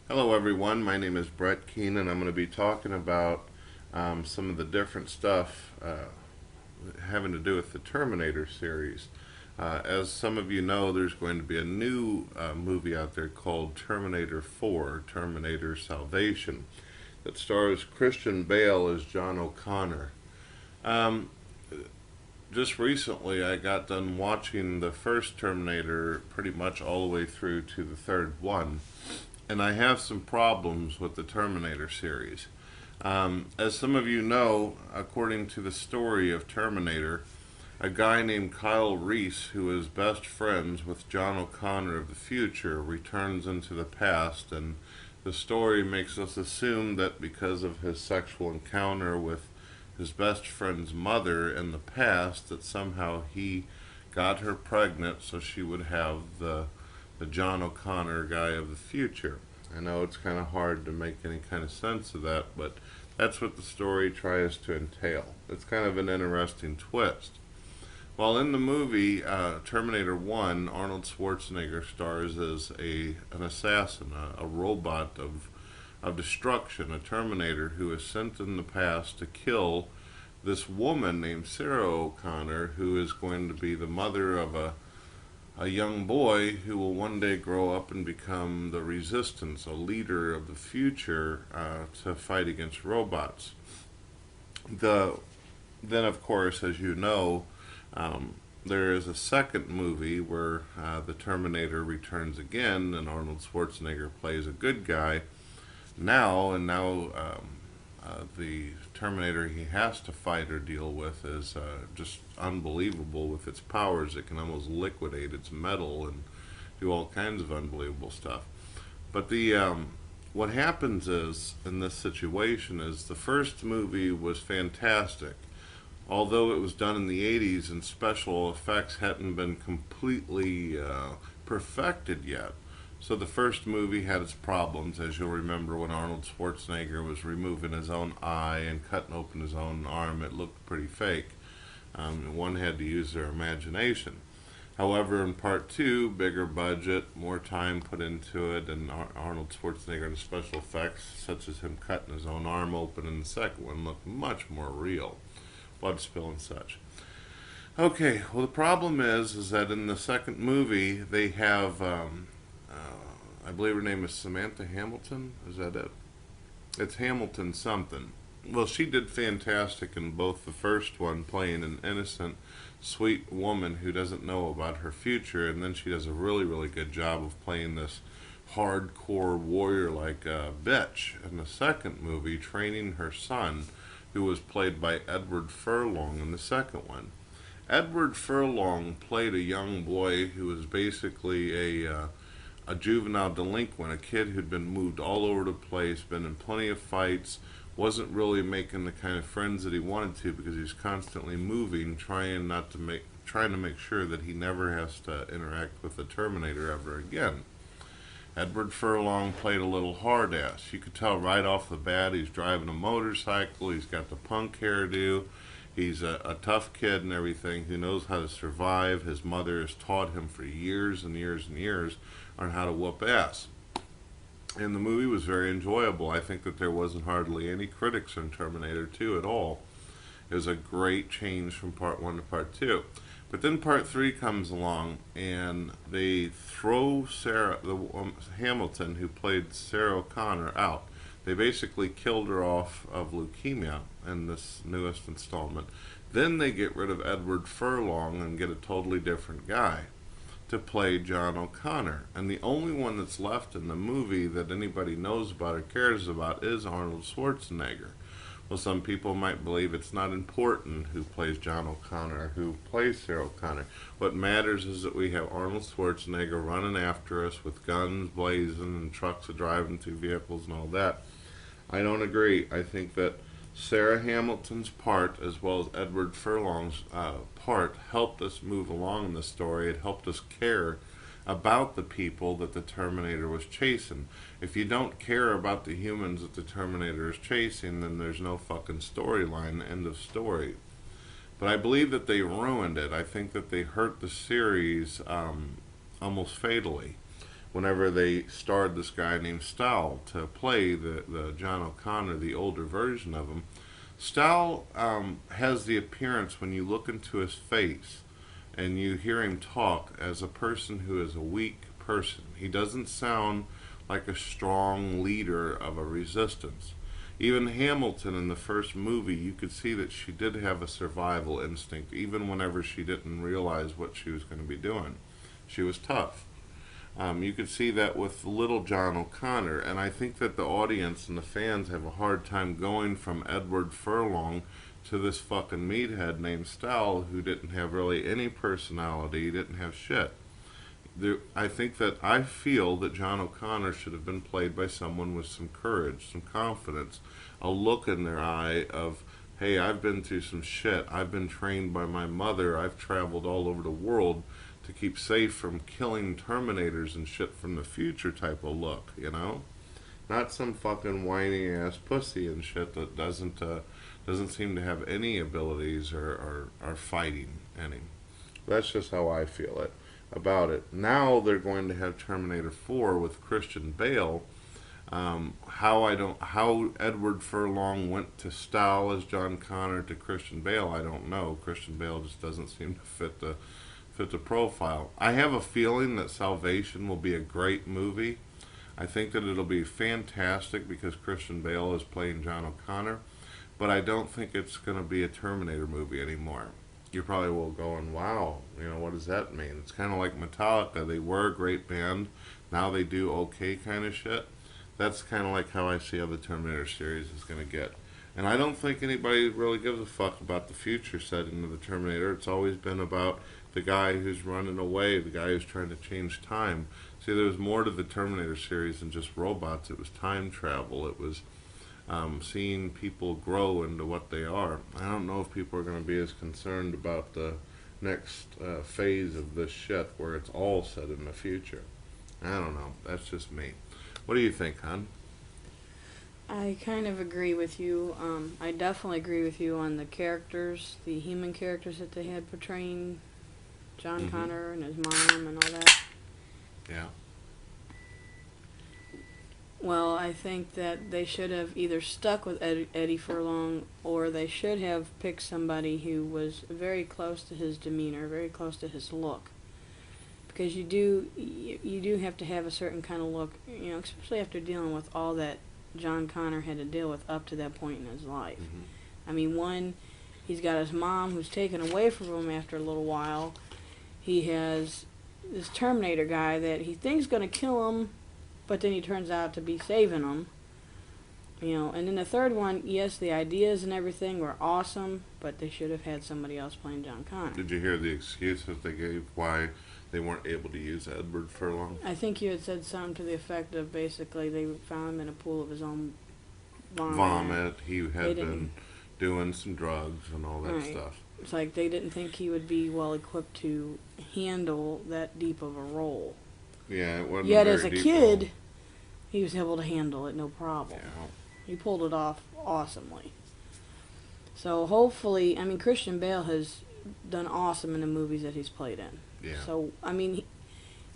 Hello everyone, my name is Brett Keane and I'm going to be talking about some of the different stuff having to do with the Terminator series. As some of you know, there's going to be a new movie out there called Terminator 4, Terminator Salvation, that stars Christian Bale as John O'Connor. Um, just recently I got done watching the first Terminator pretty much all the way through to the third one, and I have some problems with the Terminator series. As some of you know, according to the story of Terminator, a guy named Kyle Reese, who is best friends with John O'Connor of the future, returns into the past, and the story makes us assume that because of his sexual encounter with his best friend's mother in the past, that somehow he got her pregnant so she would have the John O'Connor guy of the future. I know it's kind of hard to make any kind of sense of that, but that's what the story tries to entail. It's kind of an interesting twist. While in the movie Terminator 1, Arnold Schwarzenegger stars as an assassin, a robot of destruction, a Terminator who is sent in the past to kill this woman named Sarah O'Connor, who is going to be the mother of a young boy who will one day grow up and become the resistance, a leader of the future to fight against robots. The Then, of course, as you know, there is a second movie where the Terminator returns again, and Arnold Schwarzenegger plays a good guy now, the Terminator he has to fight or deal with is just unbelievable with its powers. It can almost liquidate its metal and do all kinds of unbelievable stuff. But the what happens is in this situation is the first movie was fantastic, although it was done in the 80s and special effects hadn't been completely perfected yet. So the first movie had its problems, as you'll remember when Arnold Schwarzenegger was removing his own eye and cutting open his own arm. It looked pretty fake. One had to use their imagination. However, in part two, bigger budget, more time put into it, and Arnold Schwarzenegger and special effects, such as him cutting his own arm open in the second one, looked much more real. Blood spill and such. Okay, well the problem is that in the second movie they have, I believe her name is Samantha Hamilton. Is that it? It's Hamilton something. Well, she did fantastic in both the first one, playing an innocent, sweet woman who doesn't know about her future, and then she does a really, really good job of playing this hardcore warrior like bitch in the second movie, training her son, who was played by Edward Furlong in the second one. Edward Furlong played a young boy who was basically a juvenile delinquent, a kid who'd been moved all over the place, been in plenty of fights, wasn't really making the kind of friends that he wanted to because he was constantly moving, trying to make sure that he never has to interact with the Terminator ever again. Edward Furlong played a little hard ass. You could tell right off the bat he's driving a motorcycle, he's got the punk hairdo, he's a tough kid and everything who knows how to survive. His mother has taught him for years and years and years on how to whoop ass. And the movie was very enjoyable. I think that there wasn't hardly any critics on Terminator 2 at all. It was a great change from part 1 to part 2. But then part 3 comes along and they throw Hamilton, who played Sarah O'Connor, out. They basically killed her off of leukemia in this newest installment. Then they get rid of Edward Furlong and get a totally different guy to play John O'Connor. And the only one that's left in the movie that anybody knows about or cares about is Arnold Schwarzenegger. Well, some people might believe it's not important who plays John O'Connor, who plays Sarah O'Connor. What matters is that we have Arnold Schwarzenegger running after us with guns blazing and trucks driving through vehicles and all that. I don't agree. I think that Sarah Hamilton's part, as well as Edward Furlong's part, helped us move along in the story. It helped us care about the people that the Terminator was chasing. If you don't care about the humans that the Terminator is chasing, then there's no fucking storyline. End of story. But I believe that they ruined it. I think that they hurt the series almost fatally. whenever they starred this guy named Stahl to play the John O'Connor, the older version of him. Stahl has the appearance, when you look into his face and you hear him talk, as a person who is a weak person. He doesn't sound like a strong leader of a resistance. Even Hamilton in the first movie, you could see that she did have a survival instinct, even whenever she didn't realize what she was going to be doing. She was tough. You could see that with little John O'Connor, and I think that the audience and the fans have a hard time going from Edward Furlong to this fucking meathead named Stahl, who didn't have really any personality, didn't have shit. I feel that John O'Connor should have been played by someone with some courage, some confidence, a look in their eye of, hey, I've been through some shit. I've been trained by my mother. I've traveled all over the world to keep safe from killing Terminators and shit from the future type of look, you know? Not some fucking whiny ass pussy and shit that doesn't seem to have any abilities or fighting any. That's just how I feel it about it. Now they're going to have Terminator 4 with Christian Bale. How Edward Furlong went to Stahl as John Connor to Christian Bale, I don't know. Christian Bale just doesn't seem to fit the profile. I have a feeling that Salvation will be a great movie. I think that it'll be fantastic because Christian Bale is playing John O'Connor, but I don't think it's going to be a Terminator movie anymore. You probably will go and, wow, what does that mean? It's kind of like Metallica. They were a great band. Now they do okay kind of shit. That's kind of like how I see how the Terminator series is going to get. And I don't think anybody really gives a fuck about the future setting of the Terminator. It's always been about the guy who's running away, the guy who's trying to change time. See, there was more to the Terminator series than just robots. It was time travel. It was seeing people grow into what they are. I don't know if people are going to be as concerned about the next phase of this shit where it's all set in the future. I don't know. That's just me. What do you think, hon? I kind of agree with you. I definitely agree with you on the characters, the human characters that they had portraying John Connor and his mom and all that. Yeah. Well, I think that they should have either stuck with Eddie Furlong, or they should have picked somebody who was very close to his demeanor, very close to his look. Because you do have to have a certain kind of look, especially after dealing with all that John Connor had to deal with up to that point in his life. I mean, one, he's got his mom who's taken away from him after a little while. He has this Terminator guy that he thinks is going to kill him, but then he turns out to be saving him. And then the third one, yes, the ideas and everything were awesome, but they should have had somebody else playing John Connor. Did you hear the excuses they gave why they weren't able to use Edward Furlong? I think you had said something to the effect of basically they found him in a pool of his own vomit. He had been doing some drugs and all that stuff. It's like they didn't think he would be well equipped to handle that deep of a role. Yeah, it wasn't. Yet as a kid, he was able to handle it no problem. Yeah. He pulled it off awesomely. So hopefully, Christian Bale has done awesome in the movies that he's played in. Yeah. So,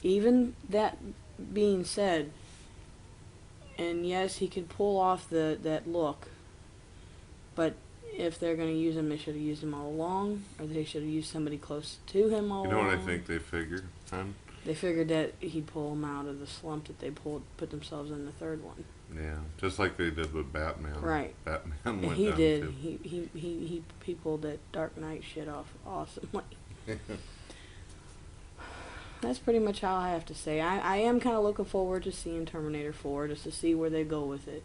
even that being said, and yes, he could pull off that look, but if they're going to use him, they should have used him all along, or they should have used somebody close to him all along. You know what I think they figured, hon? They figured that he'd pull them out of the slump that they put themselves in the third one. Yeah, just like they did with Batman. Right. Batman went he down did. too. He pulled that Dark Knight shit off awesomely. That's pretty much how I have to say. I am kind of looking forward to seeing Terminator 4, just to see where they go with it.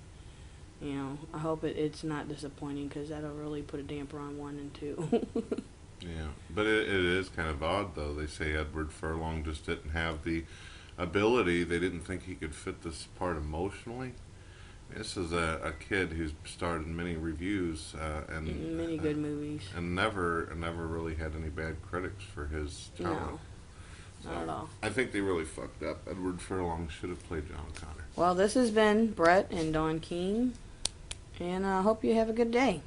I hope it's not disappointing, because that'll really put a damper on 1 and 2. Yeah, but it is kind of odd, though. They say Edward Furlong just didn't have the ability. They didn't think he could fit this part emotionally. This is a kid who's starred in many reviews and many good movies, and never really had any bad critics for his talent. No, not at all. I think they really fucked up. Edward Furlong should have played John Connor. Well, this has been Brett and Dawn Keane, and I hope you have a good day.